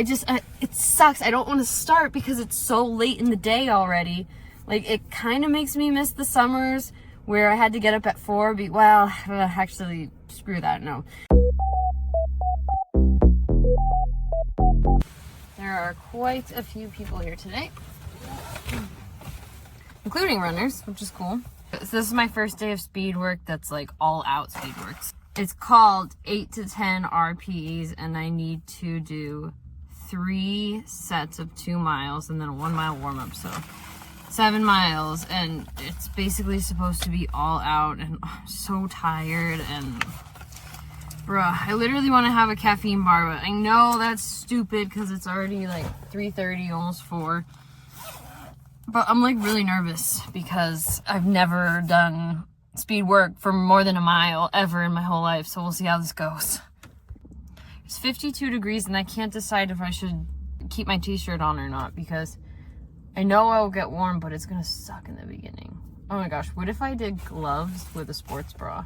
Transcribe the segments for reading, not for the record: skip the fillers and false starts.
it sucks. I don't want to start because it's so late in the day already. Like, it kind of makes me miss the summers where I had to get up at 4. Well, actually, screw that, no. There are quite a few people here today, including runners, which is cool. So this is my first day of speed work that's like all out speed works. It's called 8 to 10 RPEs, and I need to do 3 sets of 2 miles and then a 1 mile warm up. So 7 miles, and it's basically supposed to be all out, and I'm so tired, and bruh, I literally want to have a caffeine bar, but I know that's stupid because it's already like 3:30, almost 4. But I'm like really nervous because I've never done speed work for more than a mile ever in my whole life, so we'll see how this goes. It's 52 degrees and I can't decide if I should keep my t-shirt on or not because I know I'll get warm, but it's gonna suck in the beginning. Oh my gosh, what if I did gloves with a sports bra?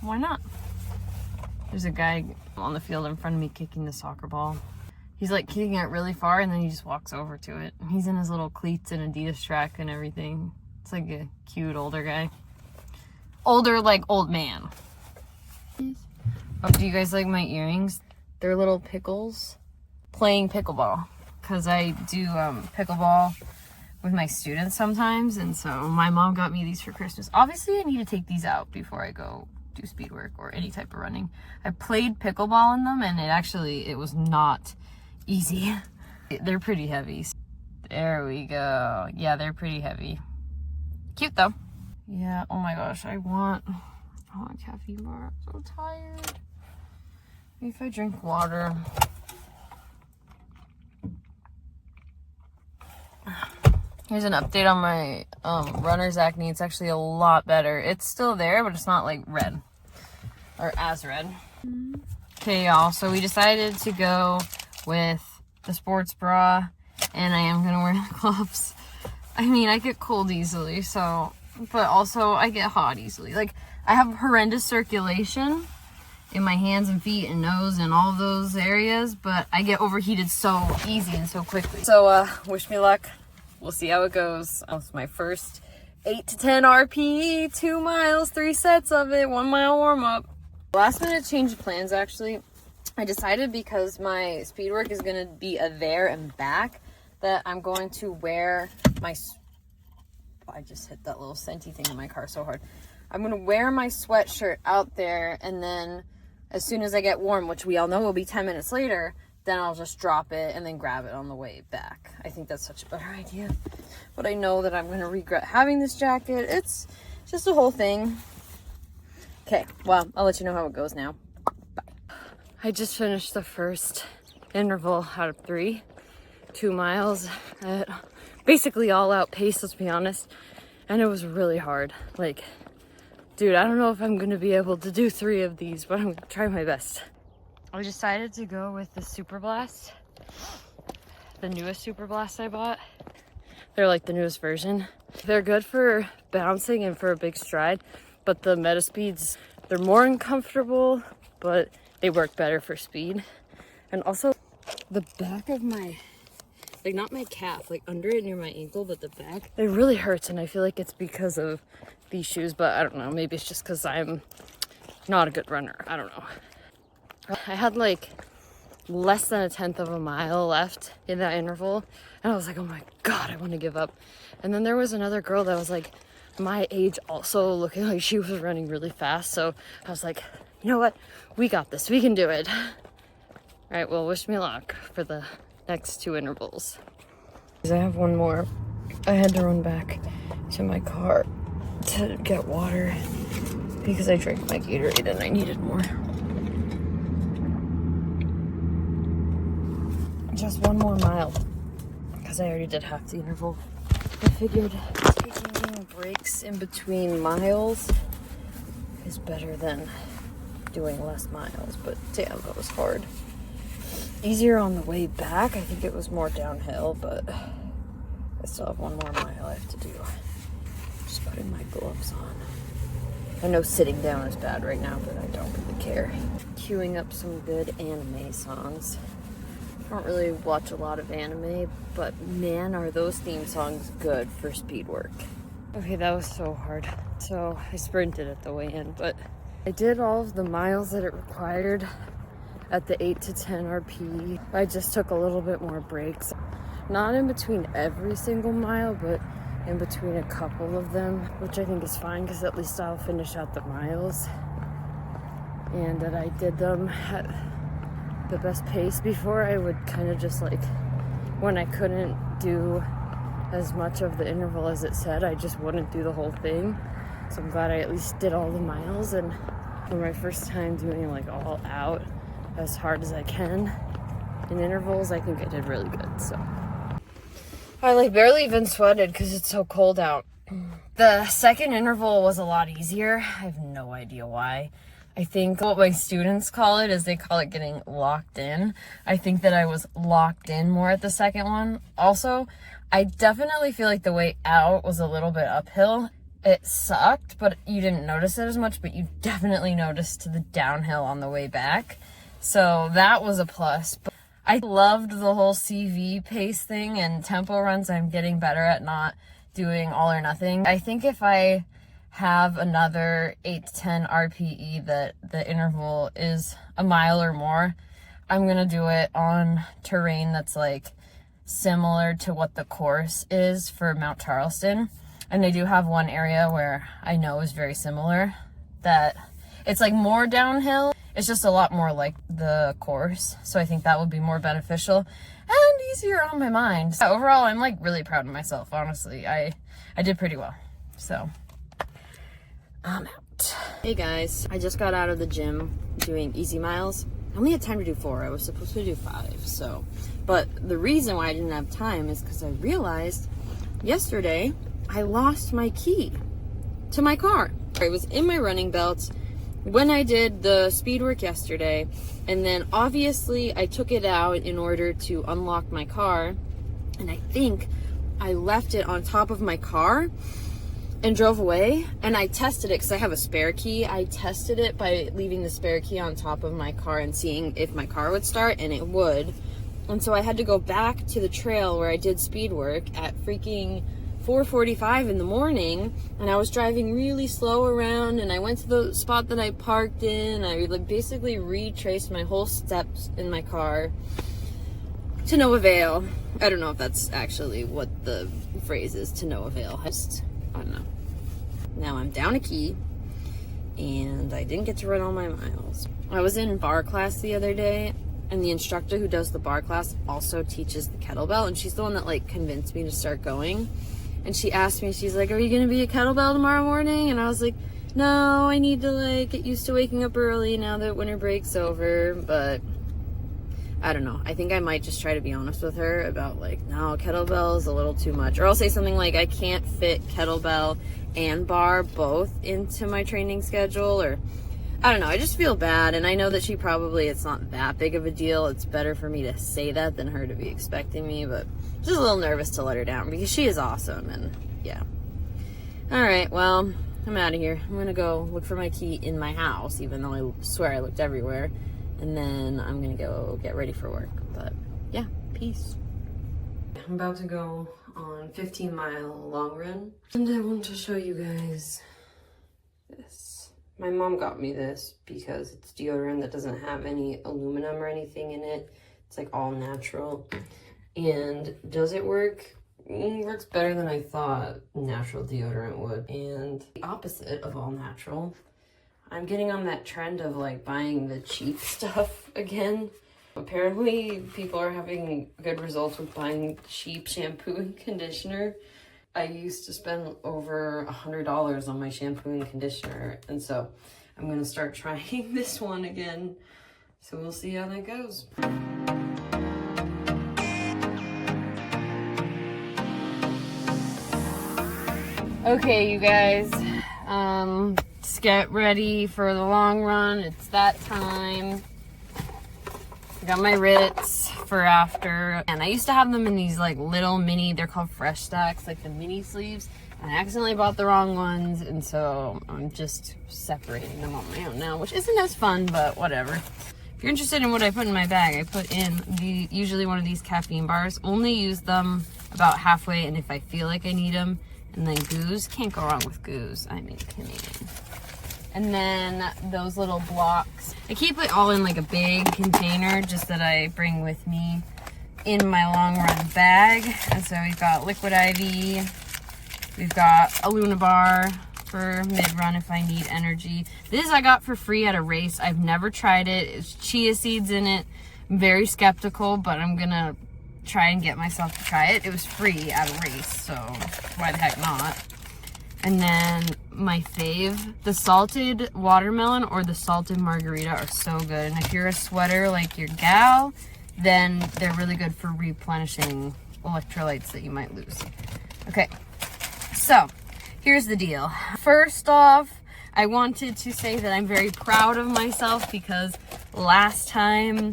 Why not? There's a guy on the field in front of me kicking the soccer ball. He's like kicking it really far and then he just walks over to it. He's in his little cleats and Adidas track and everything. It's like a cute older guy. Older, like old man. Oh, do you guys like my earrings? They're little pickles. Playing pickleball. Because I do pickleball with my students sometimes. And so my mom got me these for Christmas. Obviously I need to take these out before I go do speed work or any type of running. I played pickleball in them and it was not easy. They're pretty heavy. There we go. Yeah, they're pretty heavy. Cute though. Yeah, oh my gosh, I want a caffeine bar. I'm so tired. Maybe if I drink water. Here's an update on my runner's acne. It's actually a lot better. It's still there, but it's not like red or as red. Okay, y'all, so we decided to go with the sports bra, and I am gonna wear the gloves. I mean, I get cold easily, so, but also I get hot easily. Like, I have horrendous circulation in my hands and feet and nose and all of those areas, but I get overheated so easy and so quickly. So, wish me luck. We'll see how it goes. That was my first 8 to 10 RPE, 2 miles, 3 sets of it, 1 mile warm up. Last minute change of plans, actually. I decided because my speed work is going to be a there and back that I'm going to wear my... I just hit that little scenty thing in my car so hard. I'm going to wear my sweatshirt out there, and then as soon as I get warm, which we all know will be 10 minutes later, then I'll just drop it and then grab it on the way back. I think that's such a better idea. But I know that I'm going to regret having this jacket. It's just a whole thing. Okay, well, I'll let you know how it goes now. Bye. I just finished the first interval out of 3. 2 miles at basically all out pace, let's be honest. And it was really hard. Like, dude, I don't know if I'm going to be able to do 3 of these, but I'm going to try my best. I decided to go with the Superblast, the newest Superblast I bought. They're like the newest version. They're good for bouncing and for a big stride, but the meta speeds, they're more uncomfortable, but they work better for speed. And also the back of my, like not my calf, like under it near my ankle, but the back, it really hurts. And I feel like it's because of these shoes, but I don't know, maybe it's just because I'm not a good runner. I don't know. I had like less than 1/10 of a mile left in that interval, and I was like, oh my god, I want to give up. And then there was another girl that was like my age, also looking like she was running really fast, so I was like, you know what, we got this, we can do it. All right, well, wish me luck for the next 2 intervals. I have one more. I had to run back to my car to get water because I drank my Gatorade and I needed more. Just 1 more mile because I already did half the interval. I figured taking breaks in between miles is better than doing less miles, but damn, that was hard. Easier on the way back. I think it was more downhill, but I still have 1 more mile I have to do. Just putting my gloves on. I know sitting down is bad right now, but I don't really care. Queuing up some good anime songs. I don't really watch a lot of anime, but man, are those theme songs good for speed work. Okay, that was so hard. So I sprinted at the way in, but I did all of the miles that it required at the 8 to 10 RPE. I just took a little bit more breaks. Not in between every single mile, but in between a couple of them, which I think is fine because at least I'll finish out the miles. And that I did them at the best pace. Before, I would kind of just like, when I couldn't do as much of the interval as it said, I just wouldn't do the whole thing. So I'm glad I at least did all the miles, and for my first time doing like all out as hard as I can in intervals, I think I did really good. So I like barely even sweated because it's so cold out. The second interval was a lot easier. I have no idea why. I think what my students call it is they call it getting locked in. I think that I was locked in more at the second one. Also, I definitely feel like the way out was a little bit uphill. It sucked, but you didn't notice it as much, but you definitely noticed the downhill on the way back. So that was a plus. But I loved the whole CV pace thing and tempo runs. I'm getting better at not doing all or nothing. I think if I have another 8 to 10 RPE that the interval is a mile or more, I'm gonna do it on terrain that's like similar to what the course is for Mount Charleston. And I do have one area where I know is very similar, that it's like more downhill. It's just a lot more like the course. So I think that would be more beneficial and easier on my mind. So overall, I'm like really proud of myself, honestly. I did pretty well, so I'm out. Hey guys, I just got out of the gym doing easy miles. I only had time to do 4. I was supposed to do 5, so. But the reason why I didn't have time is because I realized yesterday I lost my key to my car. It was in my running belt when I did the speed work yesterday, and then obviously I took it out in order to unlock my car, and I think I left it on top of my car and drove away. And I tested it because I have a spare key. I tested it by leaving the spare key on top of my car and seeing if my car would start, and it would. And so I had to go back to the trail where I did speed work at freaking 4:45 in the morning, and I was driving really slow around, and I went to the spot that I parked in. I like basically retraced my whole steps in my car to no avail. I don't know if that's actually what the phrase is, to no avail. I don't know. Now I'm down a key, and I didn't get to run all my miles. I was in bar class the other day, and the instructor who does the bar class also teaches the kettlebell, and she's the one that like convinced me to start going. And she asked me, she's like, are you gonna be a kettlebell tomorrow morning? And I was like, no, I need to like get used to waking up early now that winter break's over. But I don't know. I think I might just try to be honest with her about like, no, kettlebell is a little too much. Or I'll say something like, I can't fit kettlebell and bar both into my training schedule, or I don't know. I just feel bad. And I know that she probably, it's not that big of a deal. It's better for me to say that than her to be expecting me, but just a little nervous to let her down because she is awesome. And yeah. All right. Well, I'm out of here. I'm going to go look for my key in my house, even though I swear I looked everywhere. And then I'm going to go get ready for work. But yeah, peace. I'm about to go on 15-mile long run. And I want to show you guys this. My mom got me this because it's deodorant that doesn't have any aluminum or anything in it. It's like all natural. And does it work? It works better than I thought natural deodorant would. And the opposite of all natural, I'm getting on that trend of like buying the cheap stuff again. Apparently people are having good results with buying cheap shampoo and conditioner. I used to spend over $100 on my shampoo and conditioner, and so I'm gonna start trying this one again. So we'll see how that goes. Okay, you guys, let's get ready for the long run. It's that time. I got my Ritz for after, and I used to have them in these like little mini, they're called fresh stacks, like the mini sleeves. I accidentally bought the wrong ones, and so I'm just separating them on my own now, which isn't as fun, but whatever. If you're interested in what I put in my bag, I put in usually one of these caffeine bars. Only use them about halfway, and if I feel like I need them. And then goos. Can't go wrong with goos. I mean, Canadian. And then those little blocks. I keep it all in like a big container just that I bring with me in my long run bag. And so we've got liquid IV. We've got a Luna bar for mid-run if I need energy. This I got for free at a race. I've never tried it. It's chia seeds in it. I'm very skeptical, but I'm gonna try and get myself to try it. It was free at a race, so why the heck not? And then my fave, the salted watermelon or the salted margarita are so good. And if you're a sweater like your gal, then they're really good for replenishing electrolytes that you might lose. Okay, so here's the deal. First off, I wanted to say that I'm very proud of myself because last time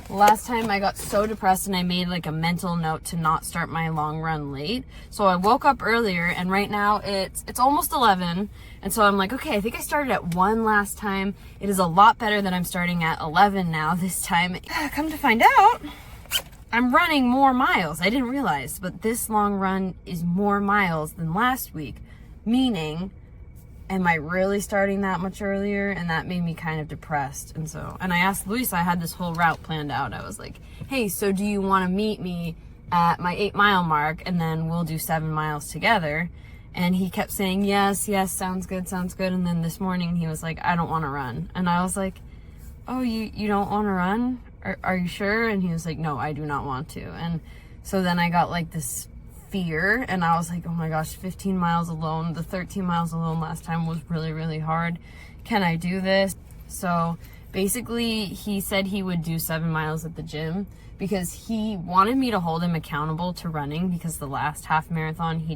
I got so depressed and I made like a mental note to not start my long run late. So I woke up earlier, and right now it's almost 11. And so I'm like, okay, I think I started at 1 last time. It is a lot better that I'm starting at 11 now this time. Come to find out, I'm running more miles. I didn't realize, but this long run is more miles than last week, meaning, am I really starting that much earlier? And that made me kind of depressed. And I asked Luis, I had this whole route planned out. I was like, hey, so do you want to meet me at my 8-mile mark and then we'll do 7 miles together? And he kept saying, yes, sounds good. And then this morning he was like, I don't want to run. And I was like, oh, you don't want to run? Are you sure? And he was like, no, I do not want to. And so then I got like this fear, and I was like, oh my gosh, 15 miles alone. The 13 miles alone last time was really, really hard. Can I do this? So basically he said he would do 7 miles at the gym because he wanted me to hold him accountable to running, because the last half marathon he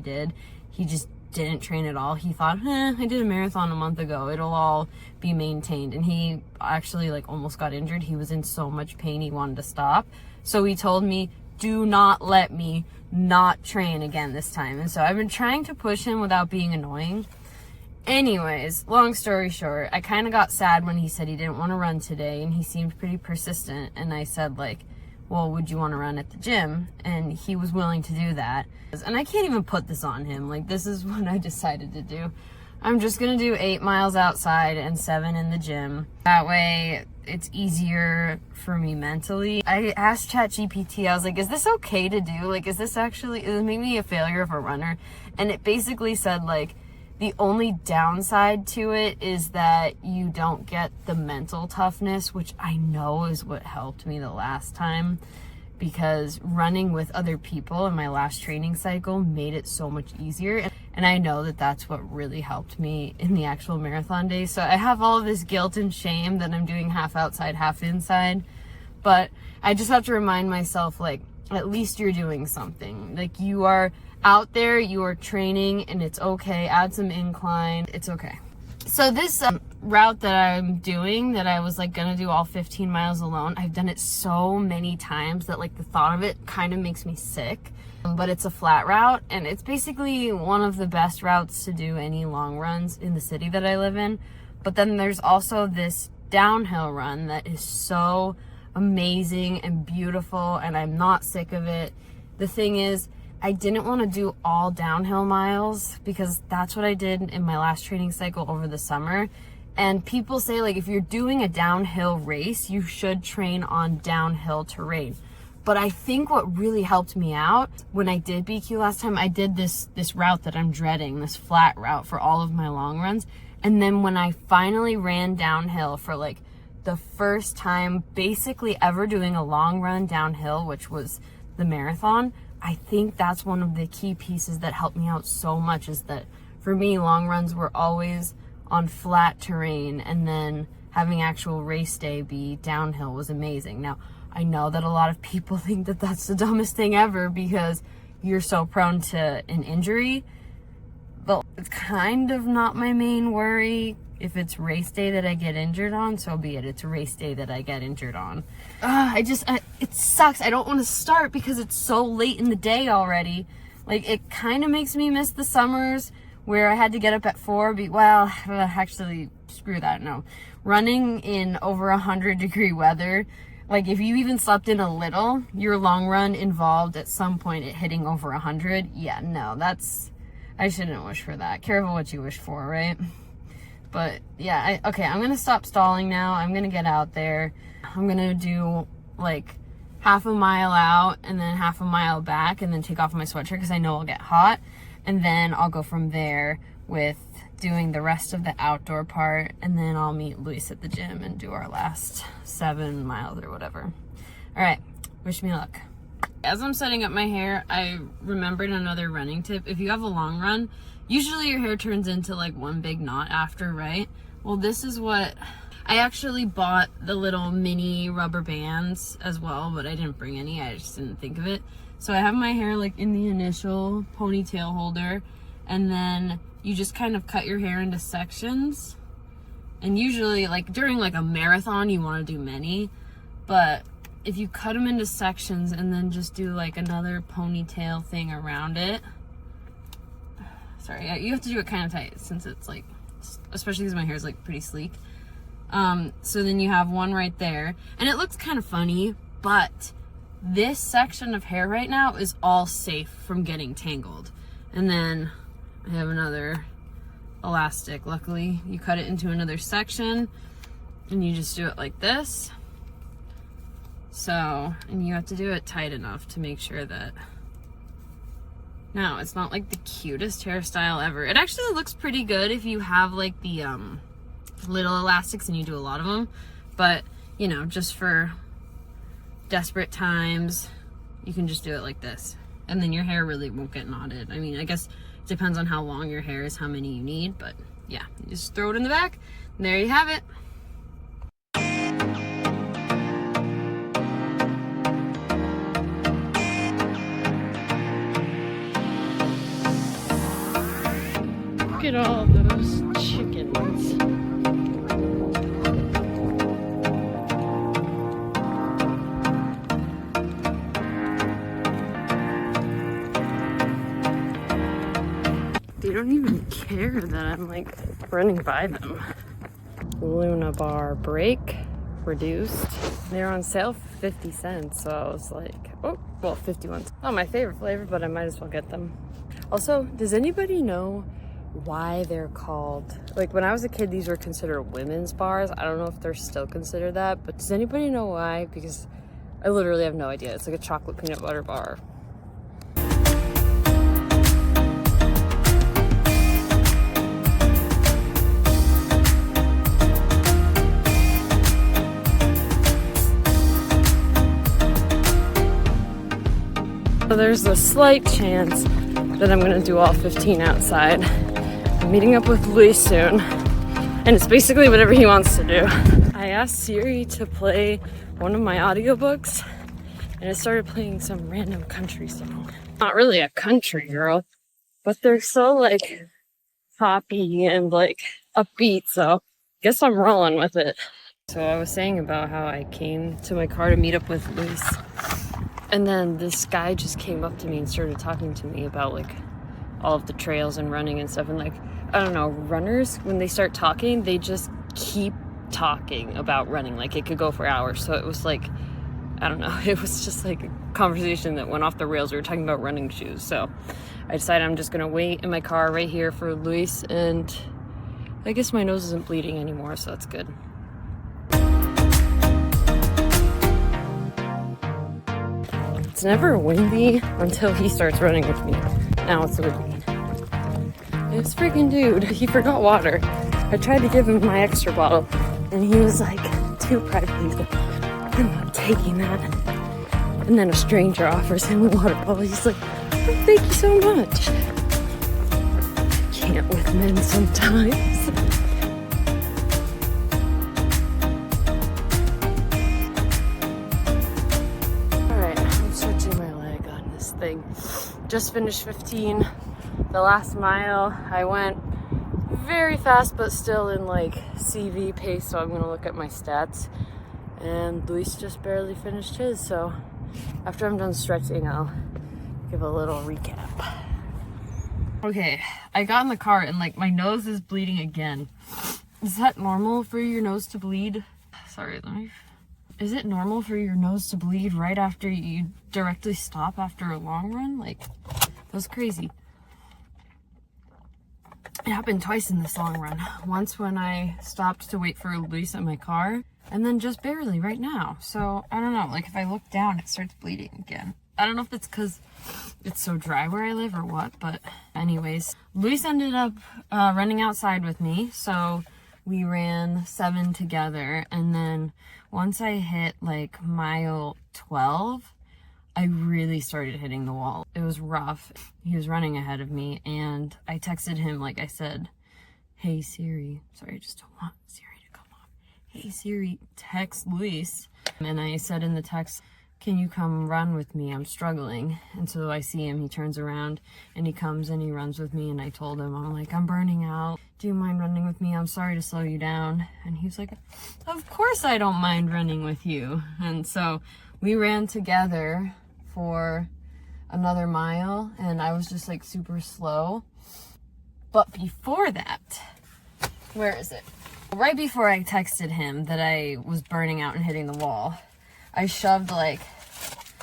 just didn't train at all. He thought, I did a marathon a month ago, it'll all be maintained. And he actually like almost got injured. He was in so much pain he wanted to stop. So he told me, do not let me not train again this time. And so I've been trying to push him without being annoying. Anyways, long story short, I kind of got sad when he said he didn't want to run today, and he seemed pretty persistent. And I said like, well, would you want to run at the gym? And he was willing to do that. And I can't even put this on him. Like, this is what I decided to do. I'm just going to do 8 miles outside and 7 in the gym. That way it's easier for me mentally. I asked ChatGPT, I was like, is this okay to do? Like, is it make me a failure of a runner? And it basically said like, the only downside to it is that you don't get the mental toughness, which I know is what helped me the last time, because running with other people in my last training cycle made it so much easier. And I know that that's what really helped me in the actual marathon day. So I have all of this guilt and shame that I'm doing half outside, half inside. But I just have to remind myself, like, at least you're doing something. Like, you are out there, you are training, and it's okay. Add some incline, it's okay. So this route that I'm doing, that I was like gonna do all 15 miles alone, I've done it so many times that like the thought of it kind of makes me sick. But it's a flat route, and it's basically one of the best routes to do any long runs in the city that I live in. But then there's also this downhill run that is so amazing and beautiful, and I'm not sick of it. The thing is, I didn't want to do all downhill miles because that's what I did in my last training cycle over the summer. And people say, like, if you're doing a downhill race, you should train on downhill terrain. But I think what really helped me out when I did BQ last time, I did this route that I'm dreading, this flat route for all of my long runs. And then when I finally ran downhill for like the first time basically ever doing a long run downhill, which was the marathon, I think that's one of the key pieces that helped me out so much, is that for me, long runs were always on flat terrain, and then having actual race day be downhill was amazing. Now, I know that a lot of people think that that's the dumbest thing ever because you're so prone to an injury, but it's kind of not my main worry. If it's race day that I get injured on, so be it. It's race day that I get injured on. It sucks. I don't want to start because it's so late in the day already. Like, it kind of makes me miss the summers where I had to get up at 4. Well, actually, screw that, no. Running in over 100-degree weather, like if you even slept in a little, your long run involved at some point it hitting over 100. Yeah, no, I shouldn't wish for that. Careful what you wish for, right? But yeah, okay, I'm gonna stop stalling now. I'm gonna get out there. I'm gonna do like half a mile out and then half a mile back and then take off my sweatshirt because I know I'll get hot. And then I'll go from there with doing the rest of the outdoor part, and then I'll meet Luis at the gym and do our last 7 miles or whatever. All right, wish me luck. As I'm setting up my hair, I remembered another running tip. If you have a long run, usually your hair turns into like one big knot after, right? Well, this is what I actually bought, the little mini rubber bands as well, but I didn't bring any. I just didn't think of it. So I have my hair like in the initial ponytail holder, and then you just kind of cut your hair into sections. And usually like during like a marathon, you want to do many, but if you cut them into sections and then just do like another ponytail thing around it. Sorry, you have to do it kind of tight since it's like, especially because my hair is like pretty sleek. So then you have one right there, and it looks kind of funny, but this section of hair right now is all safe from getting tangled. And then I have another elastic. Luckily, you cut it into another section and you just do it like this. So, and you have to do it tight enough to make sure that, no, it's not like the cutest hairstyle ever. It actually looks pretty good if you have like the little elastics and you do a lot of them, but you know, just for desperate times, you can just do it like this, and then your hair really won't get knotted. I mean, I guess it depends on how long your hair is, how many you need, but yeah, you just throw it in the back, and there you have it. Look at all those chickens. They don't even care that I'm like running by them. Luna bar break reduced. They're on sale for 50 cents, so I was like, oh, well, 51. Not my favorite flavor, but I might as well get them. Also, does anybody know why they're called, like when I was a kid, these were considered women's bars. I don't know if they're still considered that, but does anybody know why? Because I literally have no idea. It's like a chocolate peanut butter bar. So there's a slight chance that I'm gonna do all 15 outside. I'm meeting up with Luis soon, and it's basically whatever he wants to do. I asked Siri to play one of my audiobooks, and it started playing some random country song. Not really a country girl, but they're so like poppy and like upbeat, so I guess I'm rolling with it. So I was saying about how I came to my car to meet up with Luis, and then this guy just came up to me and started talking to me about like all of the trails and running and stuff. And like, I don't know, runners, when they start talking, they just keep talking about running. Like it could go for hours. So it was like, I don't know, it was just like a conversation that went off the rails. We were talking about running shoes. So I decided I'm just gonna wait in my car right here for Luis, and I guess my nose isn't bleeding anymore, so that's good. It's never windy until he starts running with me. Now it's windy. This freaking dude, he forgot water. I tried to give him my extra bottle, and he was like too prideful. He's like, I'm not taking that. And then a stranger offers him a water bottle. He's like, oh, thank you so much. I can't with men sometimes. Thing. Just finished 15. The last mile I went very fast, but still in like CV pace, so I'm gonna look at my stats. And Luis just barely finished his, so after I'm done stretching, I'll give a little recap. Okay, I got in the car and like my nose is bleeding again. Is that normal for your nose to bleed? Sorry, let me... Is it normal for your nose to bleed right after you directly stop after a long run? Like, that's crazy. It happened twice in this long run. Once when I stopped to wait for Luis at my car, and then just barely right now. So, I don't know, like if I look down, it starts bleeding again. I don't know if it's because it's so dry where I live or what, but anyways. Luis ended up running outside with me, so we ran 7 together, and then once I hit like mile 12, I really started hitting the wall. It was rough. He was running ahead of me, and I texted him, like I said, hey Siri, sorry, I just don't want Siri to come on. Hey Siri, text Luis. And I said in the text, can you come run with me? I'm struggling. And so I see him, he turns around and he comes and he runs with me, and I told him, I'm like, I'm burning out. Do you mind running with me? I'm sorry to slow you down. And he was like, of course I don't mind running with you. And so we ran together for another mile, and I was just like super slow. But before that, where is it? Right before I texted him that I was burning out and hitting the wall, I shoved like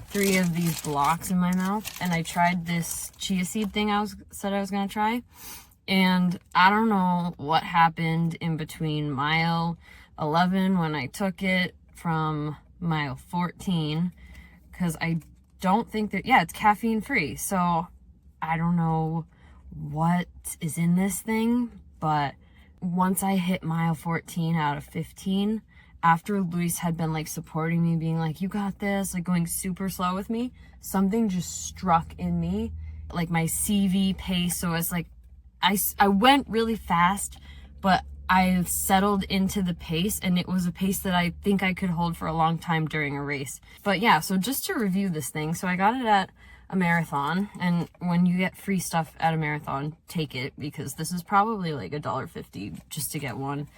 3 of these blocks in my mouth, and I tried this chia seed thing said I was gonna try, and I don't know what happened in between mile 11 when I took it from mile 14, because I don't think that, yeah, it's caffeine free, so I don't know what is in this thing, but once I hit mile 14 out of 15, after Luis had been like supporting me, being like, you got this, like going super slow with me, something just struck in me, like my CV pace. So it's like, I went really fast, but I settled into the pace, and it was a pace that I think I could hold for a long time during a race. But yeah, so just to review this thing, so I got it at a marathon, and when you get free stuff at a marathon, take it, because this is probably like $1.50 just to get one.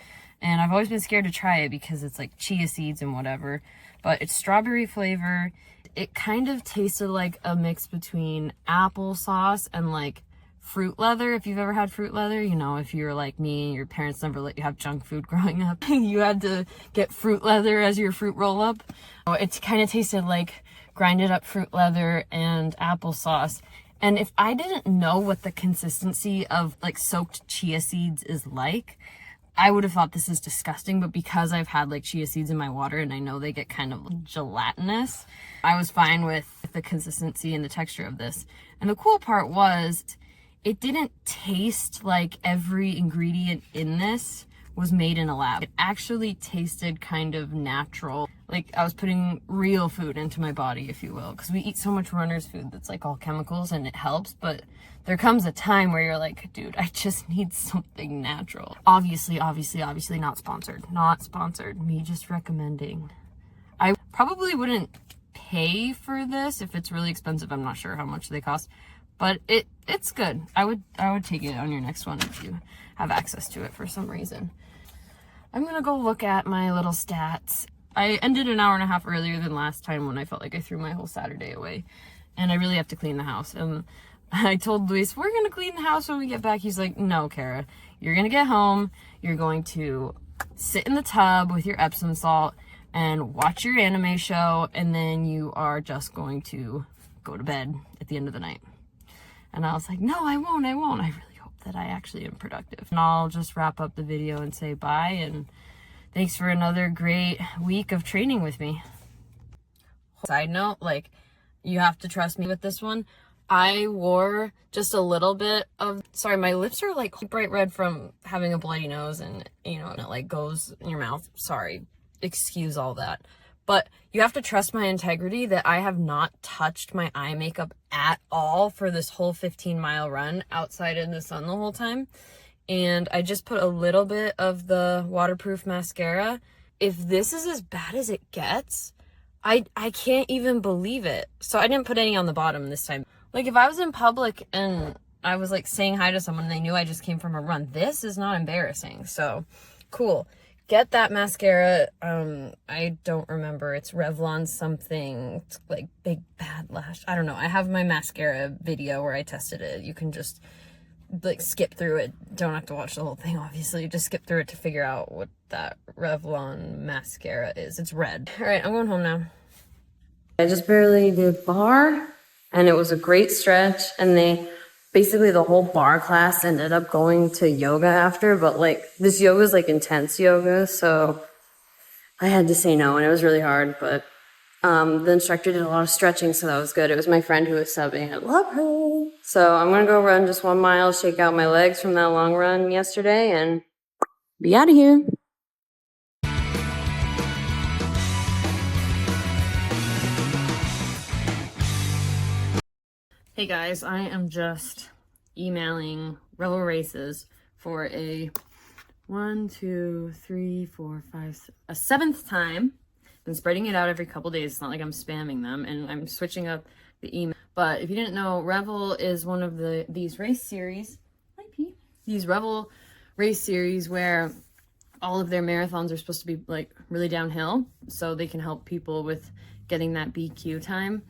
And I've always been scared to try it because it's like chia seeds and whatever, but it's strawberry flavor. It kind of tasted like a mix between applesauce and like fruit leather. If you've ever had fruit leather, you know, if you're like me, your parents never let you have junk food growing up, you had to get fruit leather as your fruit roll up. It kind of tasted like grinded up fruit leather and applesauce. And if I didn't know what the consistency of like soaked chia seeds is like, I would have thought this is disgusting, but because I've had like chia seeds in my water and I know they get kind of gelatinous, I was fine with the consistency and the texture of this. And the cool part was, it didn't taste like every ingredient in this was made in a lab. It actually tasted kind of natural. Like I was putting real food into my body, if you will, because we eat so much runner's food that's like all chemicals and it helps, but there comes a time where you're like, dude, I just need something natural. Obviously not sponsored. Not sponsored. Me just recommending. I probably wouldn't pay for this if it's really expensive. I'm not sure how much they cost, but it's good. I would take it on your next one if you have access to it for some reason. I'm gonna go look at my little stats. I ended an hour and a half earlier than last time when I felt like I threw my whole Saturday away, and I really have to clean the house. And I told Luis, we're gonna clean the house when we get back. He's like, no, Kara, you're gonna get home, you're going to sit in the tub with your Epsom salt and watch your anime show, and then you are just going to go to bed at the end of the night. And I was like, no, I won't. I really hope that I actually am productive. And I'll just wrap up the video and say bye, and thanks for another great week of training with me. Side note, like, you have to trust me with this one. I wore just a little bit of, sorry, my lips are like bright red from having a bloody nose, and you know, and it like goes in your mouth. Sorry, excuse all that. But you have to trust my integrity that I have not touched my eye makeup at all for this whole 15-mile run outside in the sun the whole time. And I just put a little bit of the waterproof mascara. If this is as bad as it gets, I can't even believe it. So I didn't put any on the bottom this time. Like if I was in public and I was like saying hi to someone and they knew I just came from a run, this is not embarrassing. So cool. Get that mascara. I don't remember. It's Revlon something. It's like Big Bad Lash. I don't know. I have my mascara video where I tested it. You can just like skip through it. Don't have to watch the whole thing, obviously. Just skip through it to figure out what that Revlon mascara is. It's red. All right, I'm going home now. I just barely did Barre, and it was a great stretch. And basically the whole Barre class ended up going to yoga after, but like this yoga is like intense yoga, so I had to say no, and it was really hard, but the instructor did a lot of stretching, so that was good. It was my friend who was subbing. I love her. So I'm gonna go run just 1 mile, shake out my legs from that long run yesterday, and be out of here. Hey guys, I am just emailing Revel Races for a 7th time. Been spreading it out every couple days. It's not like I'm spamming them, and I'm switching up the email. But if you didn't know, Revel is one of these race series. Hi, P. These Revel race series where all of their marathons are supposed to be like really downhill, so they can help people with getting that BQ time.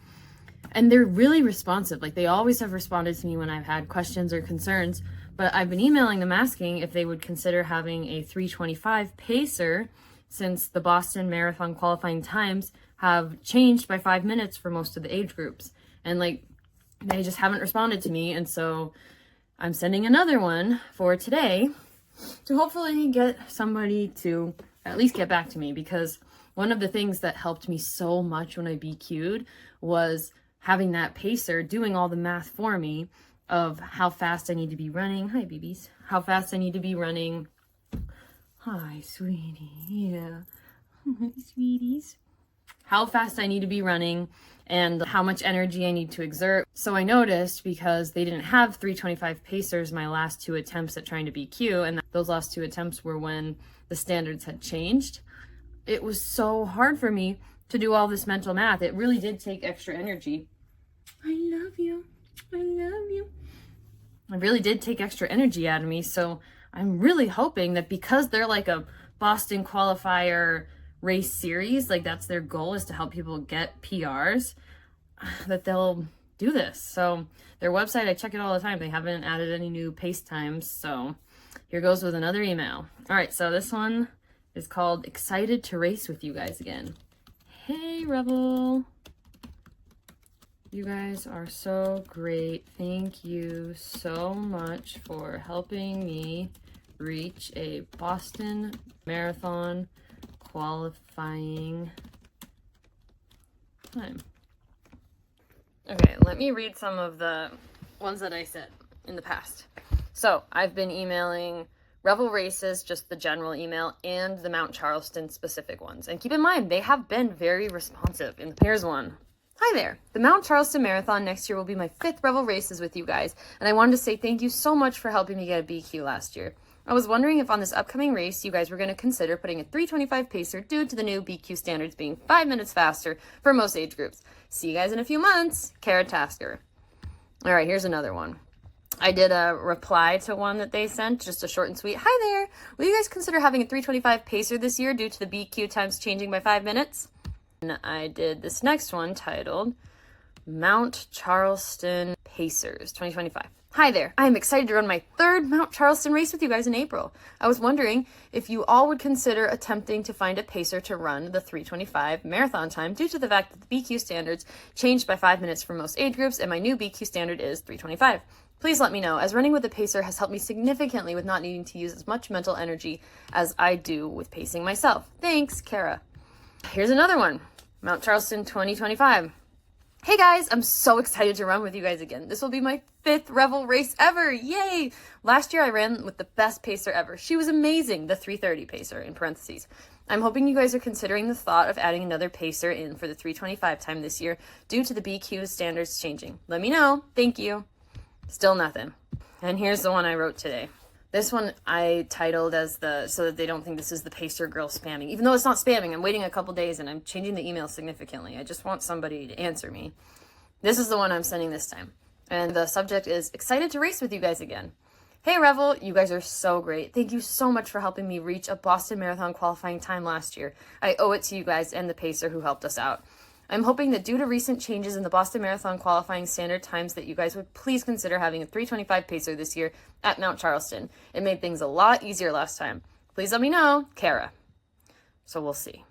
And they're really responsive. Like, they always have responded to me when I've had questions or concerns. But I've been emailing them asking if they would consider having a 3:25 pacer, since the Boston Marathon qualifying times have changed by 5 minutes for most of the age groups. And like, they just haven't responded to me. And so I'm sending another one for today to hopefully get somebody to at least get back to me, because one of the things that helped me so much when I BQ'd was having that pacer doing all the math for me of how fast I need to be running. Hi, babies. How fast I need to be running. Hi, sweetie. Yeah. Sweeties. How fast I need to be running and how much energy I need to exert. So I noticed, because they didn't have 3:25 pacers my last 2 attempts at trying to BQ, and those last 2 attempts were when the standards had changed, it was so hard for me to do all this mental math. It really did take extra energy. I love you. I love you. It really did take extra energy out of me. So I'm really hoping that, because they're like a Boston Qualifier race series, like that's their goal, is to help people get PRs, that they'll do this. So their website, I check it all the time. They haven't added any new pace times. So here goes with another email. All right, so this one is called Excited to Race with You Guys Again. Hey, Revel. You guys are so great. Thank you so much for helping me reach a Boston Marathon qualifying time. Okay, let me read some of the ones that I said in the past. So I've been emailing Revel Races, just the general email, and the Mount Charleston specific ones. And keep in mind, they have been very responsive. And here's one. Hi there. The Mount Charleston Marathon next year will be my 5th Revel Races with you guys, and I wanted to say thank you so much for helping me get a BQ last year. I was wondering if on this upcoming race you guys were going to consider putting a 3:25 pacer due to the new BQ standards being 5 minutes faster for most age groups. See you guys in a few months. Kara Tasker. All right, here's another one. I did a reply to one that they sent, just a short and sweet. Hi there. Will you guys consider having a 3:25 pacer this year due to the BQ times changing by 5 minutes? And I did this next one titled Mount Charleston Pacers 2025. Hi there. I am excited to run my 3rd Mount Charleston race with you guys in April. I was wondering if you all would consider attempting to find a pacer to run the 3:25 marathon time due to the fact that the BQ standards changed by 5 minutes for most age groups, and my new BQ standard is 3:25. Please let me know, as running with a pacer has helped me significantly with not needing to use as much mental energy as I do with pacing myself. Thanks, Kara. Here's another one. Mount Charleston 2025. Hey guys, I'm so excited to run with you guys again. This will be my 5th Revel race ever. Yay! Last year I ran with the best pacer ever. She was amazing, the 3:30 pacer in parentheses. I'm hoping you guys are considering the thought of adding another pacer in for the 3:25 time this year due to the BQ standards changing. Let me know. Thank you. Still nothing. And here's the one I wrote today. This one I titled as so that they don't think this is the pacer girl spamming. Even though it's not spamming, I'm waiting a couple days and I'm changing the email significantly. I just want somebody to answer me. This is the one I'm sending this time. And the subject is excited to race with you guys again. Hey Revel, you guys are so great. Thank you so much for helping me reach a Boston Marathon qualifying time last year. I owe it to you guys and the pacer who helped us out. I'm hoping that due to recent changes in the Boston Marathon qualifying standard times that you guys would please consider having a 3:25 pacer this year at Mount Charleston. It made things a lot easier last time. Please let me know, Kara. So we'll see.